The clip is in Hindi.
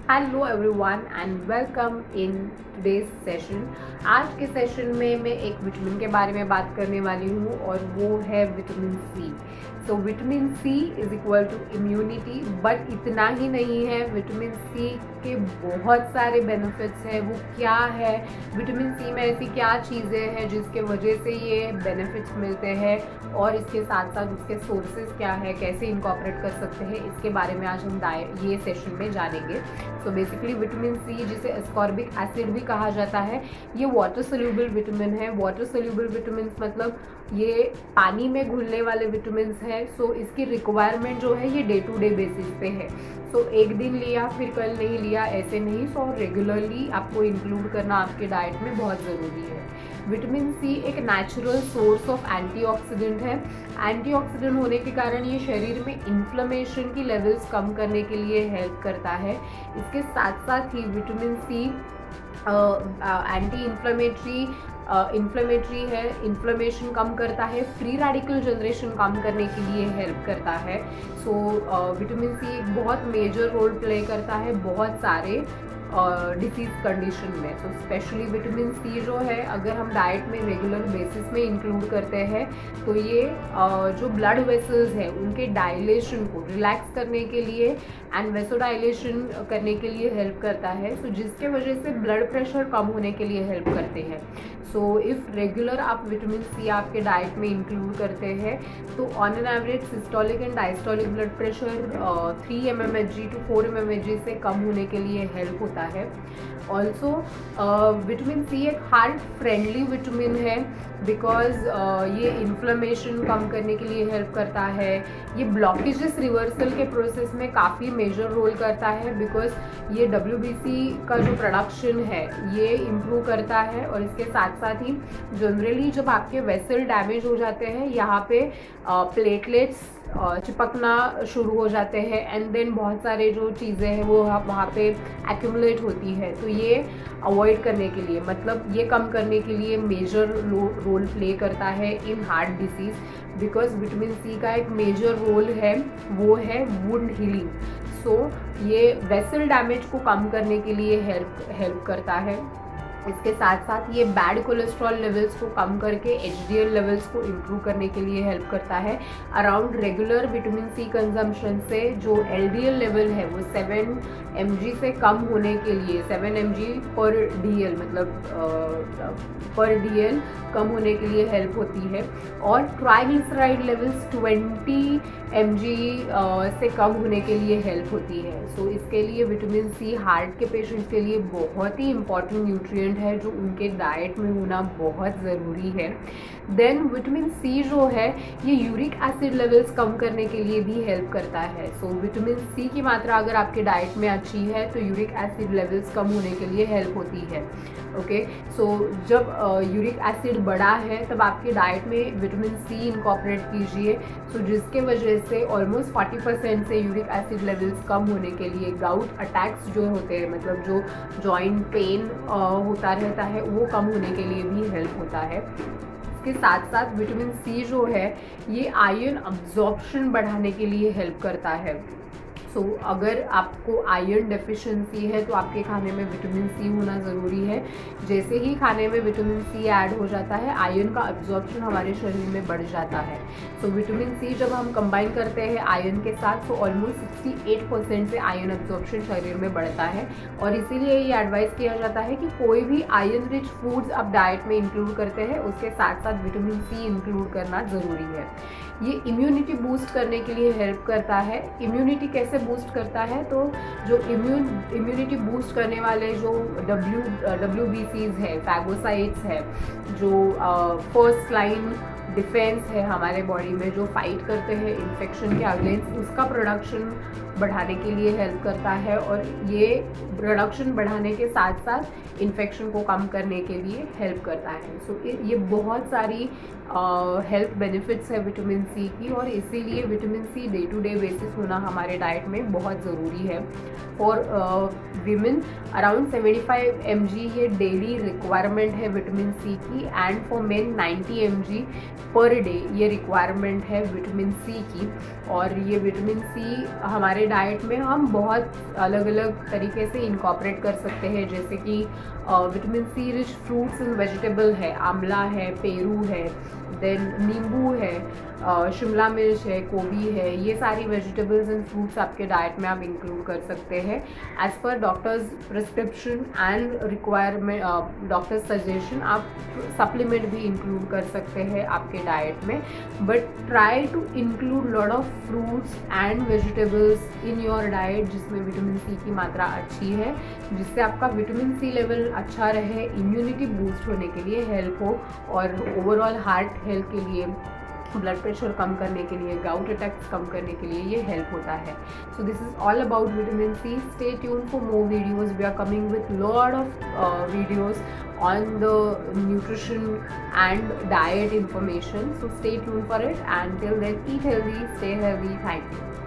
Hello everyone and welcome in today's session. आज के सेशन में मैं एक विटामिन के बारे में बात करने वाली हूँ और वो है vitamin C. So vitamin C is equal to immunity, but इतना ही नहीं है। विटामिन सी के बहुत सारे बेनिफिट्स हैं। वो क्या है, विटामिन सी में ऐसी क्या चीज़ें हैं जिसके वजह से ये बेनिफिट्स मिलते हैं, और इसके साथ साथ उसके सोर्सेज क्या है, कैसे इनकॉर्पोरेट कर सकते हैं, इसके बारे में आज हम ये सेशन में जानेंगे। सो बेसिकली विटामिन सी, जिसे एस्कॉर्बिक एसिड भी कहा जाता है, ये वाटर सोल्यूबल विटामिन है। वाटर सोल्यूबल विटामिन मतलब ये पानी में घुलने वाले विटामिन है। सो इसकी रिक्वायरमेंट जो है ये डे टू डे बेसिस पे है। सो एक दिन लिया फिर कल नहीं लिया, ऐसे नहीं। सो रेगुलरली आपको इंक्लूड करना आपके डाइट में बहुत ज़रूरी है। विटामिन सी एक नेचुरल सोर्स ऑफ एंटीऑक्सीडेंट है। एंटीऑक्सीडेंट होने के कारण ये शरीर में इन्फ्लेमेशन की लेवल्स कम करने के लिए हेल्प करता है। इसके साथ साथ ही विटामिन सी एंटी इन्फ्लेमेटरी है, इन्फ्लेमेशन कम करता है, फ्री रेडिकल जनरेशन कम करने के लिए हेल्प करता है। सो विटामिन सी एक बहुत मेजर रोल प्ले करता है बहुत सारे डिसीज़ कंडीशन में। तो स्पेशली विटामिन सी जो है, अगर हम डाइट में रेगुलर बेसिस में इंक्लूड करते हैं तो ये जो ब्लड वेसल्स हैं उनके डायलेशन को रिलैक्स करने के लिए एंड वेसोडाइलेशन करने के लिए हेल्प करता है। सो जिसके वजह से ब्लड प्रेशर कम होने के लिए हेल्प करते हैं। सो इफ़ रेगुलर आप विटामिन सी आपके डाइट में इंक्लूड करते हैं तो on an average systolic and diastolic blood pressure 3 mmHg to 4 mmHg से कम होने के लिए हेल्प होता है। ऑल्सो विटामिन सी एक हार्ट फ्रेंडली विटामिन है, बिकॉज ये इन्फ्लेमेशन कम करने के लिए हेल्प करता है। ये ब्लॉकेजेस रिवर्सल के प्रोसेस में काफ़ी मेजर रोल करता है, बिकॉज ये WBC का जो प्रोडक्शन है ये इम्प्रूव करता है। और इसके साथ साथ ही जनरली जब आपके वेसल डैमेज हो जाते हैं, यहाँ पे प्लेटलेट्स चिपकना शुरू हो जाते हैं एंड देन बहुत सारे जो चीज़ें हैं वो वहाँ पे एक्यूमुलेट होती है। तो ये अवॉइड करने के लिए, मतलब ये कम करने के लिए मेजर रोल प्ले करता है in heart disease, because vitamin C का एक मेजर रोल है वो है वुंड हीलिंग। सो ये वेसल डैमेज को कम करने के लिए हेल्प करता है। इसके साथ साथ ये बैड कोलेस्ट्रॉल लेवल्स को कम करके HDL लेवल्स को इम्प्रूव करने के लिए हेल्प करता है। Around regular vitamin C consumption से जो LDL लेवल है वो 7 mg से कम होने के लिए, 7 mg पर DL मतलब पर DL कम होने के लिए हेल्प होती है। और ट्राइग्लिसराइड लेवल्स 20 mg से कम होने के लिए हेल्प होती है। सो इसके लिए विटामिन सी हार्ट के पेशेंट्स के लिए बहुत ही इंपॉर्टेंट न्यूट्रिएंट है जो उनके डाइट में होना बहुत ज़रूरी है। देन विटामिन सी जो है ये यूरिक एसिड लेवल्स कम करने के लिए भी हेल्प करता है। सो विटामिन सी की मात्रा अगर आपके डाइट में अच्छी है तो यूरिक एसिड लेवल्स कम होने के लिए हेल्प होती है। ओके, सो जब यूरिक एसिड बढ़ा है तब आपके डाइट में विटामिन सी इनकॉर्पोरेट कीजिए। सो जिसके वजह से ऑलमोस्ट 40% से यूरिक एसिड लेवल्स कम होने के लिए, गाउट अटैक्स जो होते हैं, मतलब जो जॉइंट पेन होता रहता है, वो कम होने के लिए भी हेल्प होता है। इसके साथ साथ विटामिन सी जो है ये आयरन अब्जॉर्प्शन बढ़ाने के लिए हेल्प करता है। सो अगर आपको आयरन डेफिशिएंसी है तो आपके खाने में विटामिन सी होना ज़रूरी है। जैसे ही खाने में विटामिन सी ऐड हो जाता है, आयरन का अब्जॉर्प्शन हमारे शरीर में बढ़ जाता है। सो विटामिन सी जब हम कंबाइन करते हैं आयरन के साथ, तो ऑलमोस्ट 68% से आयरन अब्जॉर्प्शन शरीर में बढ़ता है। और इसीलिए ये एडवाइस किया जाता है कि कोई भी आयरन रिच फूड्स आप डाइट में इंक्लूड करते हैं उसके साथ साथ विटामिन सी इंक्लूड करना ज़रूरी है। ये इम्यूनिटी बूस्ट करने के लिए हेल्प करता है। इम्यूनिटी कैसे बूस्ट करता है, तो जो इम्यूनिटी बूस्ट करने वाले जो WBCs है, फैगोसाइट्स है, जो फर्स्ट लाइन डिफेंस है हमारे बॉडी में, जो फाइट करते हैं इन्फेक्शन के अगेंस्ट, उसका प्रोडक्शन बढ़ाने के लिए हेल्प करता है। और ये प्रोडक्शन बढ़ाने के साथ साथ इन्फेक्शन को कम करने के लिए हेल्प करता है। सो ये बहुत सारी हेल्थ बेनिफिट्स है विटामिन सी की, और इसीलिए vitamin C day to day basis होना हमारे डाइट में बहुत ज़रूरी है। फॉर वीमेन अराउंड 75 mg ये डेली रिक्वायरमेंट है विटामिन सी की, and for men 90 mg per day ये रिक्वायरमेंट है विटामिन सी की। और ये विटामिन सी हमारे डाइट में हम बहुत अलग अलग तरीके से इनकॉर्पोरेट कर सकते हैं, जैसे कि vitamin C rich fruits and vegetable है, आंवला है, पेरू है, देन नींबू है, शिमला मिर्च है, गोभी है, ये सारी वेजिटेबल्स एंड फ्रूट्स आपके डाइट में आप इंक्लूड कर सकते हैं as per doctor's prescription and requirement, doctor's suggestion. आप सप्लीमेंट भी इंक्लूड कर सकते हैं आपके डाइट में, but try to include lot of fruits and vegetables in your diet जिसमें विटामिन सी की मात्रा अच्छी है, जिससे आपका विटामिन सी लेवल अच्छा रहे, इम्यूनिटी बूस्ट होने के लिए हेल्प हो, और ओवरऑल हार्ट हेल्थ के लिए, ब्लड प्रेशर कम करने के लिए, गाउट अटैक्स कम करने के लिए ये हेल्प होता है। So this is all about vitamin C. Stay tune for more videos. We are coming with lot of videos on the nutrition and diet information, so stay tuned for it, and till then eat healthy, stay healthy. Thank you.